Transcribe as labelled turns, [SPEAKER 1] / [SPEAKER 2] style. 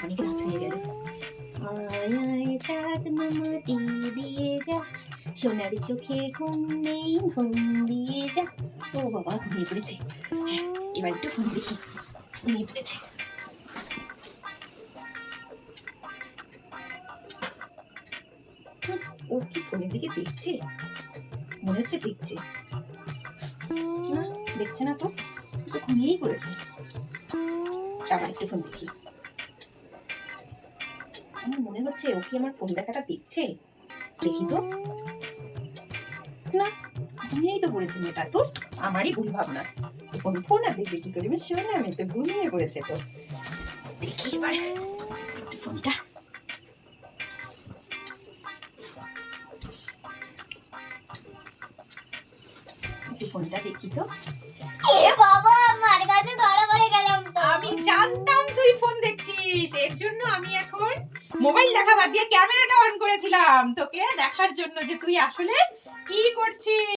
[SPEAKER 1] অনেক রাত হয়ে গেল। আয় আয় চাঁদ মামাটি দিয়ে যা, সোনার চোখে ঘুম নেই ঘুম দিয়ে যা। ও বাবা ঘুমিয়ে পড়েছে। হ্যাঁ, এবার একটু ফোন দেখি। ঘুমিয়ে পড়েছে। ও কি ফোনের দিকে দেখছে? মনে হচ্ছে দেখছে। না, দেখছে না তো, তো ঘুমিয়েই পড়েছে। আবার একটু ফোন দেখি। আমার মনে হচ্ছে ও কি আমার ফোন দেখাটা দেখছে। দেখি তো। না, ঘুমিয়েই তো পড়েছে মেয়েটা। তো আমারই ভুল ভাবনা। ফোন ফোন আর দেখবে কি করে? আমি শোনা, আমি তো ঘুমিয়ে পড়েছে তো। দেখি এবার একটু ফোনটা। একটু ফোনটা দেখি তো।
[SPEAKER 2] এ বাবা, আমার কাছে ধরা পড়ে গেলাম তো।
[SPEAKER 1] আমি জানতাম তুই ফোন দেখছিস, এর জন্য আমি এখন মোবাইল দেখা বাদ দিয়ে ক্যামেরাটা অন করেছিলাম তোকে দেখার জন্য যে তুই আসলে কি করছিস।